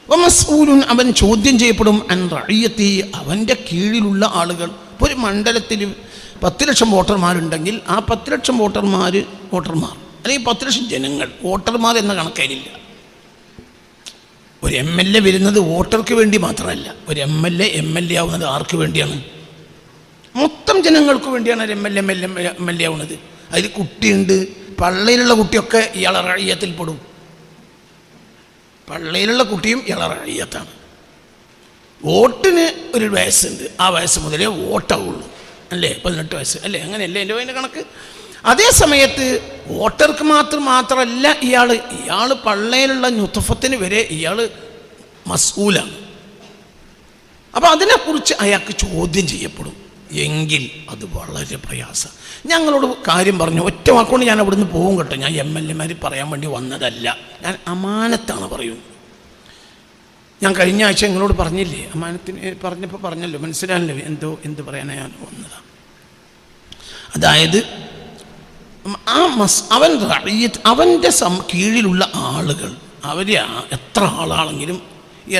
വമസ്ഊലുൻ, അവൻ ചോദ്യം ചെയ്യപ്പെടും. അൻ റഅയ്യത്തി, അവൻ്റെ കീഴിലുള്ള ആളുകൾ. ഇപ്പോൾ ഒരു മണ്ഡലത്തിൽ 10 ലക്ഷം വോട്ടർമാരുണ്ടെങ്കിൽ ആ 10 ലക്ഷം വോട്ടർമാർ അല്ലെങ്കിൽ 10 ലക്ഷം ജനങ്ങൾ വോട്ടർമാർ എന്ന കണക്കായില്ല. ഒരു MLA വരുന്നത് വോട്ടർക്ക് വേണ്ടി മാത്രമല്ല. ഒരു MLA ആവുന്നത് ആർക്ക് വേണ്ടിയാണ്? മൊത്തം ജനങ്ങൾക്ക് വേണ്ടിയാണ് ഒരു MLA ആവുന്നത്. അതിൽ കുട്ടിയുണ്ട്, പള്ളിയിലുള്ള കുട്ടിയൊക്കെ ഇയാളെ റഅയ്യത്തിൽപ്പെടും. പള്ളിയിലുള്ള കുട്ടിയും ഇയാളെ റഅയ്യത്താണ്. വോട്ടിന് ഒരു വയസ്സുണ്ട്, ആ വയസ്സ് മുതലേ വോട്ടാവുള്ളൂ അല്ലേ? 18 വയസ്സ് അല്ലേ? അങ്ങനെയല്ലേ എൻ്റെ കണക്ക്? അതേ സമയത്ത് വോട്ടർക്ക് മാത്രമല്ല ഇയാൾ പള്ളിയിലുള്ള നുത്ഫത്തിന് വരെ ഇയാൾ മസ്ഊലാണ്. അപ്പോൾ അതിനെക്കുറിച്ച് അയാൾക്ക് ചോദ്യം ചെയ്യപ്പെടും. എങ്കിൽ അത് വളരെ പ്രയാസം. ഞങ്ങളോട് കാര്യം പറഞ്ഞു, ഒറ്റ വാക്കുകൊണ്ട് ഞാൻ അവിടുന്ന് പോകും കേട്ടോ. ഞാൻ MLA പറയാൻ വേണ്ടി വന്നതല്ല, ഞാൻ അമാനത്താണ് പറയുന്നത്. ഞാൻ കഴിഞ്ഞ ആഴ്ച നിങ്ങളോട് പറഞ്ഞില്ലേ, അമാനത്തിന് പറഞ്ഞല്ലോ, മനസ്സിലായല്ലോ എന്ത് പറയാനാണ് ഞാൻ വന്നതാണ്. അതായത് അവൻ്റെ കീഴിലുള്ള ആളുകൾ, അവർ എത്ര ആളാണെങ്കിലും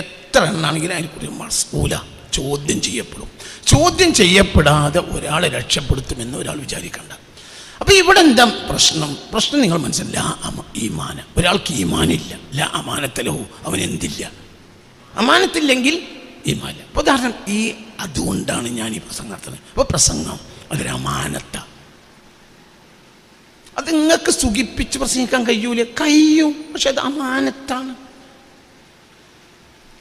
എത്ര എണ്ണാണെങ്കിലും അതിനെക്കുറിച്ച് മസ്ഊല, ചോദ്യം ചെയ്യപ്പെടും. ചോദ്യം ചെയ്യപ്പെടാതെ ഒരാളെ രക്ഷപ്പെടുത്തുമെന്ന് ഒരാൾ വിചാരിക്കണ്ട. അപ്പോൾ ഇവിടെ എന്താ പ്രശ്നം നിങ്ങൾ മനസ്സിലാ ഈമാന. ഒരാൾക്ക് ഈമാനില്ല, ലാ അമാനത്തലഹു, അവൻ എന്തില്ല? അമാനത്തില്ലെങ്കിൽ ഈമാനില്ല. അപ്പോൾ ഉദാഹരണം അതുകൊണ്ടാണ് ഞാൻ ഈ പ്രസംഗം നടത്തുന്നത്. അപ്പോൾ പ്രസംഗം അതൊരു അമാനത്താണ്. അത് നിങ്ങൾക്ക് സുഖിപ്പിച്ച് പ്രസംഗിക്കാൻ കഴിയും, പക്ഷെ അത് അമാനത്താണ്.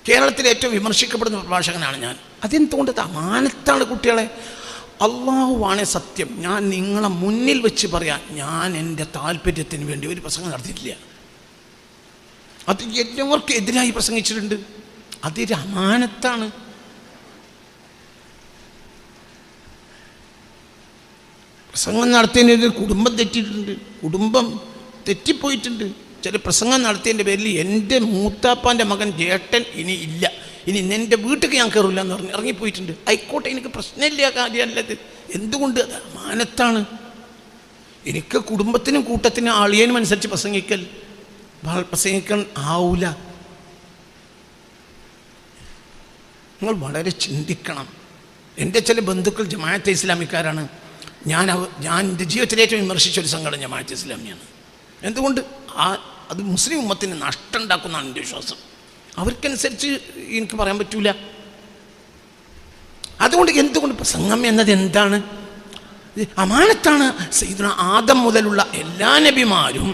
കേരളത്തിലെ ഏറ്റവും വിമർശിക്കപ്പെടുന്ന പ്രഭാഷകനാണ് ഞാൻ. അതെന്തുകൊണ്ട്? അത് അമാനത്താണ്. കുട്ടികളെ, അള്ളാഹുവാണ് സത്യം. ഞാൻ നിങ്ങളെ മുന്നിൽ വെച്ച് പറയാം, ഞാൻ എൻ്റെ താല്പര്യത്തിന് വേണ്ടി ഒരു പ്രസംഗം നടത്തിയിട്ടില്ല. അത് എല്ലാവർക്കും എതിരായി പ്രസംഗിച്ചിട്ടുണ്ട്. അതൊരു അമാനത്താണ്. പ്രസംഗം നടത്തിയതിന് കുടുംബം തെറ്റിയിട്ടുണ്ട്, കുടുംബം തെറ്റിപ്പോയിട്ടുണ്ട്. ചില പ്രസംഗം നടത്തിയതിൻ്റെ പേരിൽ എൻ്റെ മൂത്താപ്പാൻ്റെ മകൻ ജേട്ടൻ ഇനി ഇല്ല, ഇനി എൻ്റെ വീട്ടിൽ ഞാൻ കയറില്ല എന്ന് പറഞ്ഞ് ഇറങ്ങിപ്പോയിട്ടുണ്ട്. ആയിക്കോട്ടെ, എനിക്ക് പ്രശ്നമില്ല, കാര്യമല്ലത്. എന്തുകൊണ്ട്? അത് അമാനത്താണ്. എനിക്ക് കുടുംബത്തിനും കൂട്ടത്തിനും ആളിയനും അനുസരിച്ച് പ്രസംഗിക്കാൻ ആവൂല. നിങ്ങൾ വളരെ ചിന്തിക്കണം. എൻ്റെ ചില ബന്ധുക്കൾ ജമാഅത്തെ ഇസ്ലാമിക്കാരാണ്. ഞാൻ എൻ്റെ ജീവിതത്തിലെ ഏറ്റവും വിമർശിച്ചൊരു സംഘടന ജമാഅത്തെ ഇസ്ലാമിയാണ്. എന്തുകൊണ്ട്? അത് മുസ്ലിം ഉമ്മത്തിന് നഷ്ടം ഉണ്ടാക്കുന്നതാണ് എൻ്റെ വിശ്വാസം. അവർക്കനുസരിച്ച് എനിക്ക് പറയാൻ പറ്റൂല. അതുകൊണ്ട് എന്തുകൊണ്ട് പ്രസംഗം എന്നത് എന്താണ്? അമാനത്താണ്. സയ്യിദുനാ ആദം മുതലുള്ള എല്ലാ നബിമാരും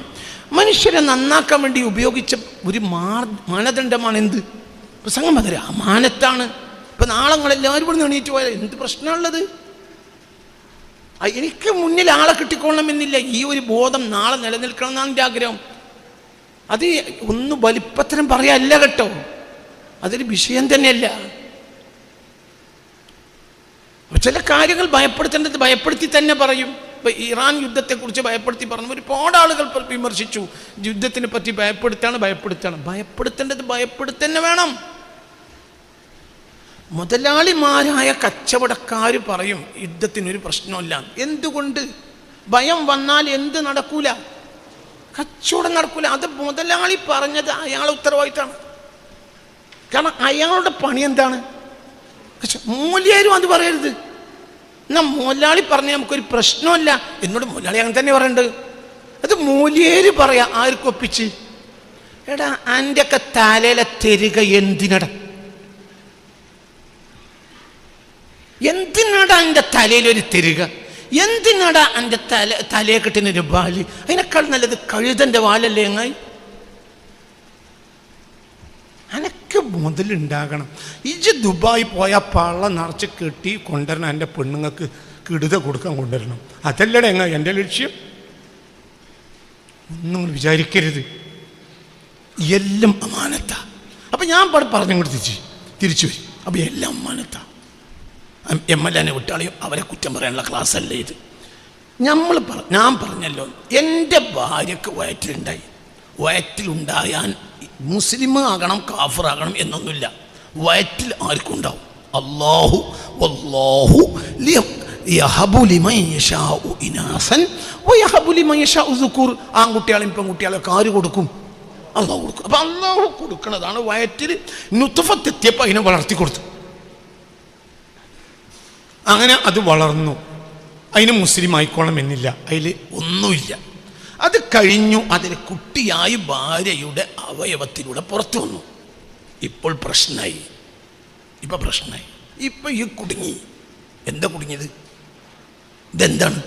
മനുഷ്യരെ നന്നാക്കാൻ വേണ്ടി ഉപയോഗിച്ച ഒരു മാനദണ്ഡമാണ് എന്ത്? പ്രസംഗം. അതൊരു അമാനത്താണ്. ഇപ്പം നാളെ നിങ്ങളെല്ലാവരും ഇവിടെ എണീറ്റ് പോയാൽ എന്ത് പ്രശ്നമുള്ളത്? എനിക്ക് മുന്നിൽ ആളെ കിട്ടിക്കൊള്ളണമെന്നില്ല. ഈ ഒരു ബോധം നാളെ നിലനിൽക്കണം എന്നാണ് എൻ്റെ ആഗ്രഹം. അത് ഒന്ന് വലിപ്പത്തരം പറയല്ല കേട്ടോ, അതൊരു വിഷയം തന്നെയല്ല. ചില കാര്യങ്ങൾ ഭയപ്പെടുത്തേണ്ടത് ഭയപ്പെടുത്തി തന്നെ പറയും. ഇപ്പം ഇറാൻ യുദ്ധത്തെക്കുറിച്ച് ഭയപ്പെടുത്തി പറഞ്ഞു, ഒരുപാട് ആളുകൾ വിമർശിച്ചു. യുദ്ധത്തിനെ പറ്റി ഭയപ്പെടുത്തേണ്ടത് ഭയപ്പെടുത്തന്നെ വേണം. മുതലാളിമാരായ കച്ചവടക്കാർ പറയും യുദ്ധത്തിനൊരു പ്രശ്നമില്ല. എന്തുകൊണ്ട്? ഭയം വന്നാൽ എന്ത് നടക്കൂല? കച്ചവടം നടക്കൂല. അത് മുതലാളി പറഞ്ഞത് അയാളെ ഉത്തരവാദിത്തമാണ്. കാരണം അയാളുടെ പണി എന്താണ്? മൂല്യരും അത് പറയരുത്. എന്നാ മുതലാളി പറഞ്ഞ നമുക്കൊരു പ്രശ്നമില്ല. എന്നോട് മുതലാളി അങ്ങനെ തന്നെ പറയണ്ട്. അത് മൂല്യേര് പറയാ. ആർക്കൊപ്പിച്ച്? എടാ, എൻ്റെ ഒക്കെ തലയിലെ തെരുക എന്തിനട? എന്തിനാടാ എൻ്റെ തലയിലൊരു തെരുക? എന്തിനാടാ എൻ്റെ തലയെ കിട്ടുന്നൊരു വാല്? അതിനേക്കാൾ നല്ലത് കഴുതൻ്റെ വാലല്ലേ എങ്ങായി? അനക്ക് മുതലുണ്ടാകണം. ഇജ് ദുബായി പോയാൽ പള്ള നിറച്ച് കെട്ടി കൊണ്ടുവരണം. എൻ്റെ പെണ്ണുങ്ങൾക്ക് കിടുത കൊടുക്കാൻ കൊണ്ടുവരണം. അതല്ലടെ എങ്ങ എൻ്റെ ലക്ഷ്യം. ഒന്നും വിചാരിക്കരുത്. എല്ലാം അമാനത്താ. അപ്പം ഞാൻ പറഞ്ഞങ്ങോട്ട് തിരിച്ചു വരും. അപ്പം എല്ലാം അമാനത്താ. MLA വിട്ടാളിയും അവരെ കുറ്റം പറയാനുള്ള ക്ലാസ് അല്ലേ ഇത്. ഞാൻ പറഞ്ഞല്ലോ, എൻ്റെ ഭാര്യക്ക് വയറ്റിലുണ്ടായാൽ മുസ്ലിം ആകണം കാഫിറാകണം എന്നൊന്നുമില്ല. വയറ്റിൽ ആർക്കും ഉണ്ടാവും. അല്ലാഹു വല്ലാഹു യഹബു ലിമൻ യശാഉ ഇനാസൻ വയഹബു ലിമൻ യശാഉ ദുകൂർ. ആൺകുട്ടികളെയും പെൺകുട്ടികളെയൊക്കെ ആര് കൊടുക്കും? അല്ലാഹു കൊടുക്കും. അപ്പം അല്ലാഹു കൊടുക്കുന്നതാണ്. വയറ്റിൽ നുത്ഫത്തെത്തിയപ്പോൾ അതിനെ വളർത്തി കൊടുത്തു. അങ്ങനെ അത് വളർന്നു. അതിന് മുസ്ലിം ആയിക്കോണം എന്നില്ല, അതിൽ ഒന്നുമില്ല. അത് കഴിഞ്ഞു. അതിൽ കുട്ടിയായി ഭാര്യയുടെ അവയവത്തിലൂടെ പുറത്തു വന്നു. ഇപ്പോൾ പ്രശ്നമായി. ഇപ്പം ഈ കുടുങ്ങി. എന്താ കുടുങ്ങിയത്? ഇതെന്താണ്?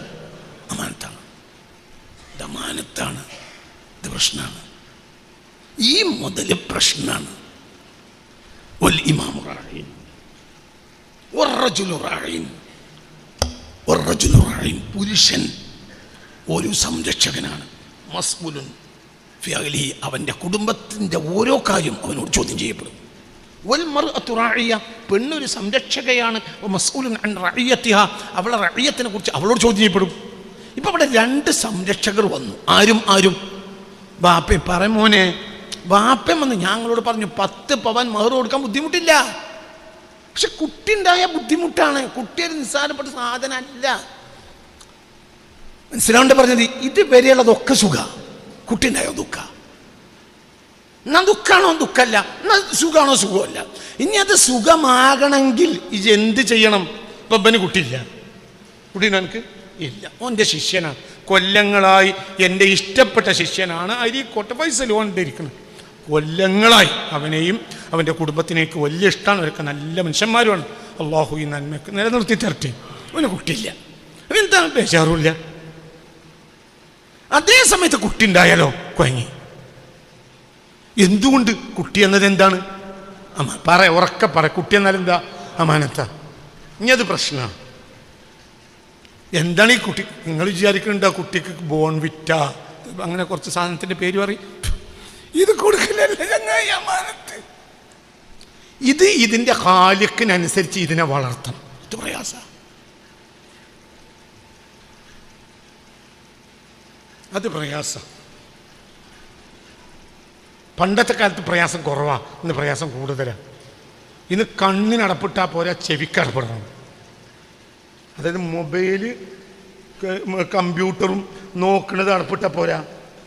അമാനത്താണ്. ഇത് പ്രശ്നമാണ്. ഈ മുതൽ പ്രശ്നമാണ്. വൽ ഇമാമു റാഈൻ പുരുഷൻ ഒരു സംരക്ഷകനാണ്. മസ്ഊലുൻ ഫി അഹ്ലിഹി, അവൻ്റെ കുടുംബത്തിൻ്റെ ഓരോ കാര്യം അവനോട് ചോദ്യം ചെയ്യപ്പെടും. വൽ മർഅതു റാഇയ, പെണ്ണൊരു സംരക്ഷകയാണ്. മസ്ഊലുൻ അൻ റഇയത്തിഹ, അവളുടെ റഇയത്തിനെ കുറിച്ച് അവളോട് ചോദ്യം ചെയ്യപ്പെടും. ഇപ്പം ഇവിടെ 2 സംരക്ഷകർ വന്നു. ആരും ബാപ്പയും പറമോനെ. ബാപ്പയും വന്ന് ഞങ്ങളോട് പറഞ്ഞു 10 പവൻ മഹർ കൊടുക്കാൻ ബുദ്ധിമുട്ടില്ല. പക്ഷെ കുട്ടി ഉണ്ടായ ബുദ്ധിമുട്ടാണ്. കുട്ടിയൊരു നിസ്സാരപ്പെട്ട സാധനമല്ല. മനസ്സിലാണ്ട് പറഞ്ഞത്. ഇതുവരെയുള്ളതൊക്കെ സുഖ, കുട്ടി ഉണ്ടായോ ദുഃഖ. എന്നാ ദുഃഖാണോ ദുഃഖമല്ല, എന്നാ സുഖമാണോ സുഖമല്ല. ഇനി അത് സുഖമാകണമെങ്കിൽ ഇത് എന്ത് ചെയ്യണം? ബബ്ബന് കുട്ടിയില്ല, കുട്ടീനെ എനിക്ക് ഇല്ല. ഓൻ്റെ ശിഷ്യനാണ്, കൊല്ലങ്ങളായി എൻ്റെ ഇഷ്ടപ്പെട്ട ശിഷ്യനാണ്. അരിക്കോട്ടെ പൈസ ലോണിട്ടിരിക്കണം. കൊല്ലങ്ങളായി അവനെയും അവൻ്റെ കുടുംബത്തിനേക്ക് വലിയ ഇഷ്ടമാണ്, അവരൊക്കെ നല്ല മനുഷ്യന്മാരുമാണ്. അള്ളാഹു ഈ നന്മയ്ക്ക് നിലനിർത്തി തരട്ടെ. അവന് കുട്ടിയില്ല, അവനെന്താ ബേജാറുമില്ല. അതേ സമയത്ത് കുട്ടി ഉണ്ടായാലോ കുഴങ്ങി. എന്തുകൊണ്ട്? കുട്ടി എന്നത് എന്താണ്? ഉറക്കെ പറ. കുട്ടി എന്നാൽ എന്താ? അമാനത്ത. ഇനി അത് പ്രശ്നമാണ്. എന്താണ് ഈ കുട്ടി? നിങ്ങൾ വിചാരിക്കുന്നുണ്ടോ കുട്ടിക്ക് ബോൺവിറ്റ അങ്ങനെ കുറച്ച് സാധനത്തിൻ്റെ പേര് പറയും, ഇത് കൊടുക്കില്ലല്ലേ ചങ്ങായി അമാനത്ത്. ഇത് ഇതിൻ്റെ ഖാലിഖിനനുസരിച്ച് ഇതിനെ വളർത്തണം. ഇത് പ്രയാസ. അത് പ്രയാസം. പണ്ടത്തെ കാലത്ത് പ്രയാസം കുറവാണ്, ഇന്ന് പ്രയാസം കൂടുതലാണ്. ഇന്ന് കണ്ണിനടപ്പിട്ടാൽ പോരാ, ചെവിക്കടപ്പെടണം. അതായത് മൊബൈല് കമ്പ്യൂട്ടറും നോക്കുന്നത് അടപ്പിട്ടാൽ പോരാ,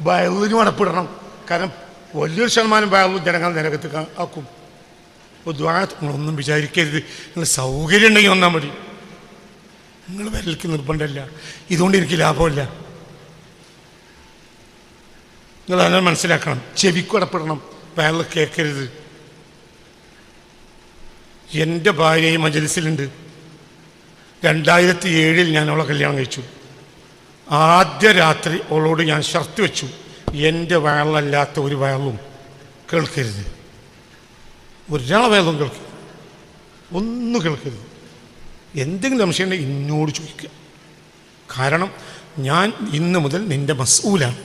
വയലിനും അടപ്പിടണം. കാരണം വലിയൊരു ശതമാനം വയലും ജനങ്ങൾ നരകത്ത് ആക്കും. നിങ്ങളൊന്നും വിചാരിക്കരുത്, നിങ്ങൾ സൗകര്യം ഉണ്ടെങ്കിൽ വന്നാൽ മതി. നിങ്ങൾ വരലേക്ക് നിർബന്ധമില്ല, ഇതുകൊണ്ട് എനിക്ക് ലാഭമില്ല. നിങ്ങൾ അതിനെ മനസ്സിലാക്കണം. ചെവിക്കും അടപ്പിടണം, വയലിൽ കേൾക്കരുത്. എൻ്റെ ഭാര്യ ഈ മജ്‌ലിസിലുണ്ട്. 2007 ഞാൻ അവളെ കല്യാണം കഴിച്ചു. ആദ്യ രാത്രി അവളോട് ഞാൻ ഷർത്ത് വെച്ചു, എൻ്റെ വയലല്ലാത്ത ഒരു വയലും കേൾക്കരുത്, ഒരാളെ വയലും കേൾക്കരുത്, ഒന്നും കേൾക്കരുത്. എന്തെങ്കിലും സംശയം ഉണ്ടെങ്കിൽ എന്നോട് ചോദിക്കുക. കാരണം ഞാൻ ഇന്ന് മുതൽ നിൻ്റെ മസ്ഊലാണ്.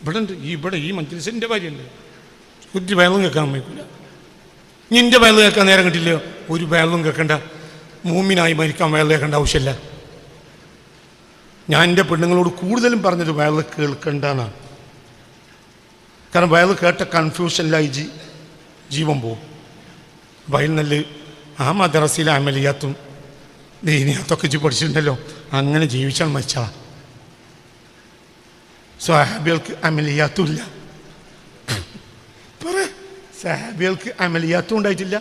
ഇവിടെ ഉണ്ട്, ഇവിടെ ഈ മജ്‌ലിസിൻ്റെ ഭാര്യയുണ്ട്, ഒരു വയലും കേൾക്കാൻ വയ്ക്കില്ല. നിൻ്റെ വയൽ കേൾക്കാൻ നേരം കിട്ടില്ലയോ? ഒരു വയലും കേൾക്കണ്ട. മൂമിനായി മരിക്കാൻ വയൽ കേൾക്കേണ്ട ആവശ്യമില്ല. ഞാൻ എൻ്റെ പെണ്ണുങ്ങളോട് കൂടുതലും പറഞ്ഞത് വയൽ കേൾക്കണ്ടെന്നാണ്. കാരണം വയൽ കേട്ട കൺഫ്യൂഷനിലായി ജീവൻ പോവും. വയൽ നല്ല ആ മദ്രസയിലെ അമലിയാത്തും ദീനിയാത്തൊക്കെ പഠിച്ചിട്ടുണ്ടല്ലോ, അങ്ങനെ ജീവിച്ചാൽ മരിച്ചാ. സ്വഹാബികൾക്ക് അമലിയാത്തും ഇല്ല. സഹാബികൾക്ക് അമലിയാത്തും ഉണ്ടായിട്ടില്ല,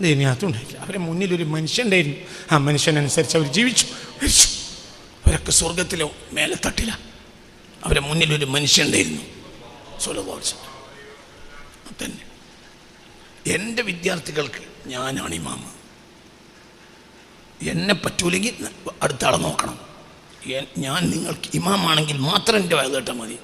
ദീനിയാത്തും ഉണ്ടായിട്ടില്ല. അവരെ മുന്നിലൊരു മനുഷ്യണ്ടായിരുന്നു. ആ മനുഷ്യനനുസരിച്ച് അവർ ജീവിച്ചു, മരിച്ചു. അവരൊക്കെ സ്വർഗത്തിലോ മേലെ തട്ടില്ല. അവരെ മുന്നിലൊരു മനുഷ്യണ്ടായിരുന്നു. തന്നെ എൻ്റെ വിദ്യാർത്ഥികൾക്ക് ഞാനാണ് ഇമാമ്. എന്നെ പറ്റൂലെങ്കിൽ അടുത്ത ആളെ നോക്കണം. ഞാൻ നിങ്ങൾക്ക് ഇമാമാണെങ്കിൽ മാത്രം എൻ്റെ വയൽ കേട്ടാൽ മതി.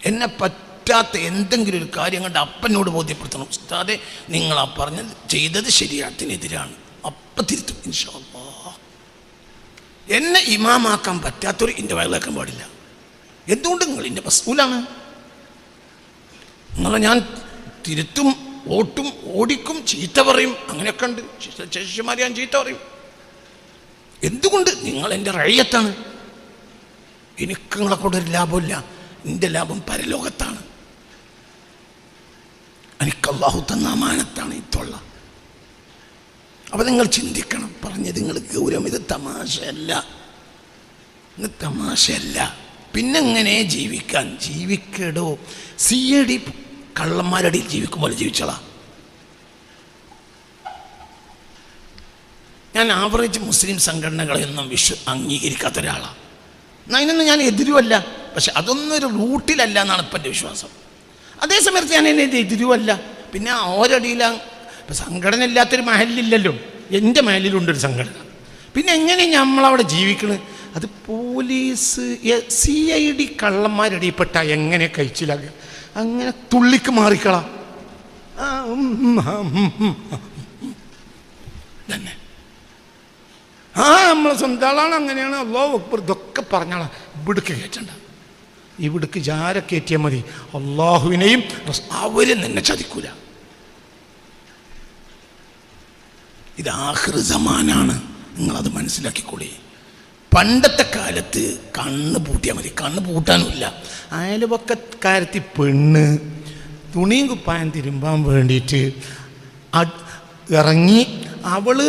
എന്നെ പറ്റാത്ത എന്തെങ്കിലും ഒരു കാര്യം കണ്ട് അപ്പനോട് ബോധ്യപ്പെടുത്തണം, ഉസ്താദെ നിങ്ങളാ പറഞ്ഞത് ചെയ്തത് ശരീഅത്തിനെതിരാണ്, അപ്പം തിരുത്തും ഇൻഷാ അല്ലാഹ്. എന്നെ ഇമാമാക്കാൻ പറ്റാത്തൊരു എൻ്റെ വയലേക്കാൻ പാടില്ല. എന്തുകൊണ്ട്? നിങ്ങൾ എൻ്റെ മസ്ഊലാണ്. നിങ്ങളെ ഞാൻ തിരുത്തും, ഓട്ടും, ഓടിക്കും, ചീത്ത പറയും. അങ്ങനെയൊക്കെ ഉണ്ട്. ശിഷ്യന്മാരെ ഞാൻ ചീത്ത പറയും. എന്തുകൊണ്ട്? നിങ്ങൾ എൻ്റെ റയ്യത്താണ്. എനിക്ക് നിങ്ങളെ കൂടെ ഒരു ലാഭമില്ല. എൻ്റെ ലാഭം പരലോകത്താണ്. എനിക്ക് അല്ലാഹു തന്ന അമാനത്താണ് ഈ തൊള്ള. അപ്പം നിങ്ങൾ ചിന്തിക്കണം. പറഞ്ഞത് നിങ്ങൾ ഗൗരവം. ഇത് തമാശയല്ല, ഇത് തമാശയല്ല. പിന്നെങ്ങനെ ജീവിക്കാൻ? ജീവിക്കടോ. CID കള്ളന്മാരടിയിൽ ജീവിക്കുമ്പോൾ ജീവിച്ചോളാ. ഞാൻ ആവറേജ് മുസ്ലിം സംഘടനകളെയൊന്നും അംഗീകരിക്കാത്ത ഒരാളാണ്. അതിനൊന്നും ഞാൻ എതിരുമല്ല. പക്ഷെ അതൊന്നും ഒരു റൂട്ടിലല്ല എന്നാണ് ഇപ്പം എൻ്റെ വിശ്വാസം. അതേസമയത്ത് ഞാൻ എന്നെ എതിരുമല്ല. പിന്നെ ഓരടിയിലാണ്. ഇപ്പം സംഘടന ഇല്ലാത്തൊരു മഹലില്ലല്ലോ. എൻ്റെ മഹലിലുണ്ടൊരു സംഘടന. പിന്നെ എങ്ങനെ നമ്മളവിടെ ജീവിക്കണത്? അത് പോലീസ് CID കള്ളന്മാരടിയിൽപ്പെട്ട എങ്ങനെ കഴിച്ചിലാകുക? അങ്ങനെ തുള്ളിക്ക് മാറിക്കളാം തന്നെ. നമ്മളെ സ്വന്തം ആളാണ്, അങ്ങനെയാണ്, അല്ലാഹു അക്ബർ ഇതൊക്കെ പറഞ്ഞാളാ. ഇവിടേക്ക് കയറ്റണ്ട. ഇവിടേക്ക് ജാരെ കയറ്റിയാൽ മതി. അള്ളാഹുവിനെയും അവരും നിന്നെ ചതിക്കൂല. ഇത് ആഖിർ സമാനാണ്. നിങ്ങളത് മനസ്സിലാക്കിക്കോളി. പണ്ടത്തെ കാലത്ത് കണ്ണ് പൂട്ടിയാൽ മതി. കണ്ണ് പൂട്ടാനുമില്ല. അയൽവക്കക്കാരത്തി പെണ്ണ് തുണിയും കുപ്പായം തിരുമ്പാൻ വേണ്ടിയിട്ട് ഇറങ്ങി. അവള്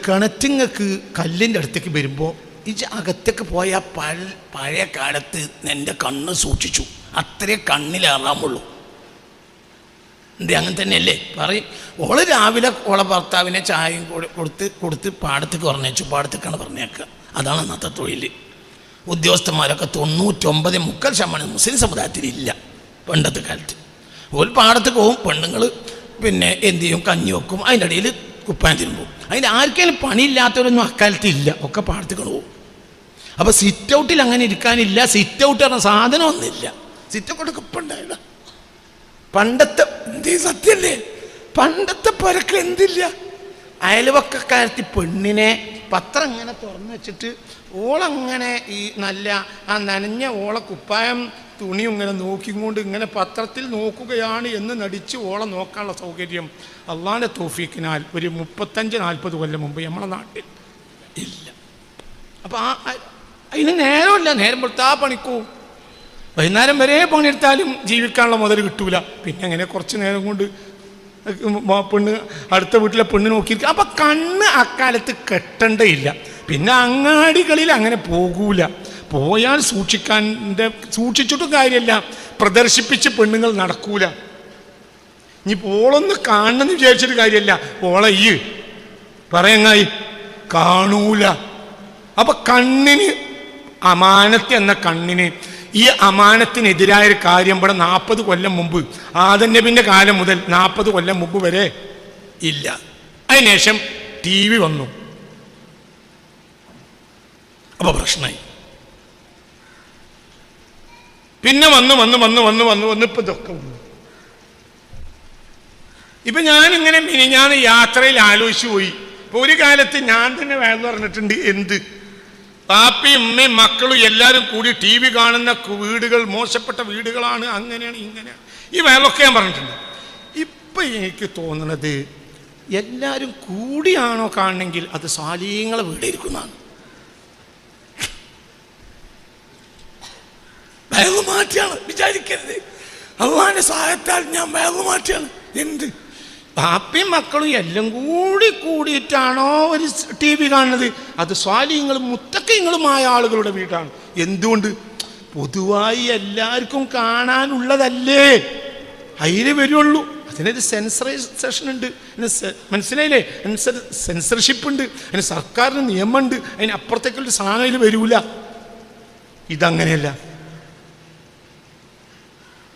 കിണറ്റിങ്ങക്ക് കല്ലിൻ്റെ അടുത്തേക്ക് വരുമ്പോൾ ഈ അകത്തേക്ക് പോയ പഴയ കാലത്ത് എൻ്റെ കണ്ണ് സൂക്ഷിച്ചു. അത്രേ കണ്ണിലേറാമുള്ളൂ. എന്തേ അങ്ങനെ തന്നെയല്ലേ പറയും. ഓള് രാവിലെ ഓളെ ഭർത്താവിനെ ചായയും കൊടുത്ത് പാടത്തേക്ക് പറഞ്ഞേച്ചു. പാടത്തേക്കാണ് പറഞ്ഞേക്കുക. അതാണ് അന്നത്തെ തൊഴിൽ. ഉദ്യോഗസ്ഥന്മാരൊക്കെ 99.3% മുസ്ലിം സമുദായത്തിലില്ല പണ്ടത്തെ കാലത്ത്. ഒരു പാടത്ത് പോവും, പെണ്ണുങ്ങൾ പിന്നെ എന്ത് ചെയ്യും, കഞ്ഞി വെക്കും, അതിൻ്റെ ഇടയിൽ കുപ്പായം തിരുമ്പും. അതിന് ആർക്കെങ്കിലും പണിയില്ലാത്തവരൊന്നും അക്കാലത്ത് ഇല്ല, ഒക്കെ പാടത്തേക്ക് പോവും. അപ്പോൾ സിറ്റ് ഔട്ടിൽ അങ്ങനെ ഇരിക്കാനില്ല. സിറ്റ് ഔട്ട് പറഞ്ഞ സാധനം ഒന്നുമില്ല. സിറ്റ് ഔട്ട് ഇപ്പം ഉണ്ടായില്ല. പണ്ടത്തെ എന്ത് സത്യല്ലേ, പണ്ടത്തെ പരക്ക് എന്തില്ല. അയൽവക്കക്കാരത്തി പെണ്ണിനെ പത്രം ഇങ്ങനെ തുറന്നു വെച്ചിട്ട് ഓളങ്ങനെ ഈ നല്ല ആ നനഞ്ഞ ഓളെ കുപ്പായം തുണിയും ഇങ്ങനെ നോക്കിക്കൊണ്ട് ഇങ്ങനെ പത്രത്തിൽ നോക്കുകയാണ് എന്ന് നടിച്ച് ഓളെ നോക്കാനുള്ള സൗകര്യം അള്ളാൻ്റെ തൗഫീക്കിനാൽ ഒരു 35-40 കൊല്ലം മുമ്പ് നമ്മളെ നാട്ടിൽ ഇല്ല. അപ്പം അതിന് നേരമില്ല. നേരം കൊടുത്താ പണിക്കൂ, വൈകുന്നേരം വരെ പണിയെടുത്താലും ജീവിക്കാനുള്ള മുതൽ കിട്ടൂല. പിന്നെ അങ്ങനെ കുറച്ച് നേരം കൊണ്ട് പെണ്ണ് അടുത്ത വീട്ടിലെ പെണ്ണ് നോക്കിയിരിക്കുക. അപ്പം കണ്ണ് അക്കാലത്ത് കെട്ടേണ്ടയില്ല. പിന്നെ അങ്ങാടികളിൽ അങ്ങനെ പോകൂല. പോയാൽ സൂക്ഷിച്ചിട്ടും കാര്യമല്ല, പ്രദർശിപ്പിച്ച് പെണ്ണുങ്ങൾ നടക്കൂല. ഇനി ഓളൊന്ന് കാണണമെന്ന് വിചാരിച്ചിട്ട് കാര്യമല്ല, ഓളെ ഈ പറയങ്ങായി കാണൂല. അപ്പൊ കണ്ണിന് അമാനത്ത് എന്ന കണ്ണിന് ഈ അമാനത്തിനെതിരായൊരു കാര്യം ഇവിടെ 40 കൊല്ലം മുമ്പ് ആദം നബിന്റെ കാലം മുതൽ 40 കൊല്ലം മുമ്പ് വരെ ഇല്ല. അതിനുശേഷം TV വന്നു. അപ്പൊ പ്രശ്നമായി. പിന്നെ വന്ന് ഇപ്പൊ ഇതൊക്കെ വന്നു. ഇപ്പൊ ഞാനിങ്ങനെ ഞാൻ യാത്രയിൽ ആലോചിച്ചു പോയി. ഇപ്പൊ ഒരു കാലത്ത് ഞാൻ തന്നെ വേദന പറഞ്ഞിട്ടുണ്ട്, എന്ത് പാപ്പയും ഉമ്മയും മക്കളും എല്ലാവരും കൂടി TV കാണുന്ന വീടുകൾ മോശപ്പെട്ട വീടുകളാണ്, അങ്ങനെയാണ് ഇങ്ങനെയാണ്, ഈ വേലൊക്കെ ഞാൻ പറഞ്ഞിട്ടുണ്ട്. ഇപ്പൊ എനിക്ക് തോന്നുന്നത് എല്ലാവരും കൂടിയാണോ കാണണമെങ്കിൽ അത് സാലീങ്ങളെ വീടായിരിക്കുന്നതാണ്. വേഗ മാറ്റിയാണ് വിചാരിക്കരുത്. അള്ളാന്റെ സഹായത്താൽ ഞാൻ വേഗ മാറ്റിയാണ്. എന്ത് പാപ്പയും മക്കളും എല്ലാം കൂടിയിട്ടാണോ ഒരു TV കാണുന്നത്? അത് സ്വാലിഹ്യങ്ങളും മുത്തക്കീങ്ങളുമായ ആളുകളുടെ വീടാണ്. എന്തുകൊണ്ട്? പൊതുവായി എല്ലാവർക്കും കാണാനുള്ളതല്ലേ, അതിന് വരുള്ളൂ. അതിനൊരു സെൻസറൈസേഷൻ ഉണ്ട്, മനസ്സിലായില്ലേ? സെൻസർഷിപ്പ് ഉണ്ട്, അതിന് സർക്കാരിന് നിയമമുണ്ട്. അതിനപ്പുറത്തേക്കുള്ള സാധനം അതിൽ വരൂല. ഇതങ്ങനെയല്ല.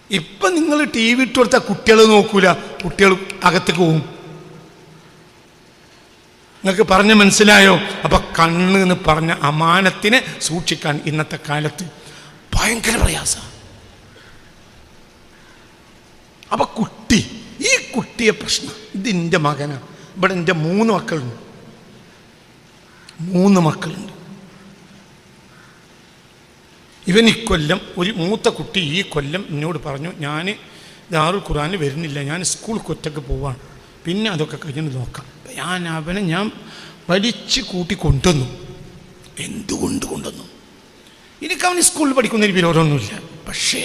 ഇപ്പം നിങ്ങൾ TV ഇട്ട് കൊടുത്താൽ കുട്ടികൾ നോക്കൂല, കുട്ടികൾ അകത്തേക്ക് പോവും. നിങ്ങൾക്ക് പറഞ്ഞ മനസ്സിലായോ? അപ്പൊ കണ്ണ് എന്ന് പറഞ്ഞ അമാനത്തിനെ സൂക്ഷിക്കാൻ ഇന്നത്തെ കാലത്ത് ഭയങ്കര പ്രയാസമാണ്. അപ്പൊ ഈ കുട്ടിയെ പ്രശ്നം, ഇത് എൻ്റെ മകനാണ്. ഇവിടെ എൻ്റെ 3 മക്കളുണ്ട്. 3 മക്കളുണ്ട്. ഇവൻ ഇക്കൊല്ലം ഒരു മൂത്ത കുട്ടി ഈ കൊല്ലം എന്നോട് പറഞ്ഞു, ഞാൻ ദാറുൽ ഖുർആനിൽ വരുന്നില്ല, ഞാൻ സ്കൂൾ ഒറ്റയ്ക്ക് പോവാണ്, പിന്നെ അതൊക്കെ കഴിഞ്ഞ് നോക്കാം. അവനെ ഞാൻ വലിച്ച് കൂട്ടി കൊണ്ടുവന്നു. എന്തുകൊണ്ട് കൊണ്ടുവന്നു? എനിക്ക് അവന് സ്കൂളിൽ പഠിക്കുന്നതിന് വിരോധമൊന്നുമില്ല. പക്ഷേ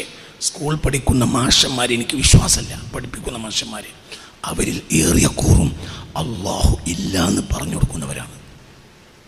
സ്കൂൾ പഠിക്കുന്ന മാഷന്മാരെ എനിക്ക് വിശ്വാസമല്ല. പഠിപ്പിക്കുന്ന മാഷന്മാരെ അവരിൽ ഏറിയ കൂറും അള്ളാഹു ഇല്ല എന്ന് പറഞ്ഞു കൊടുക്കുന്നവരാണ്.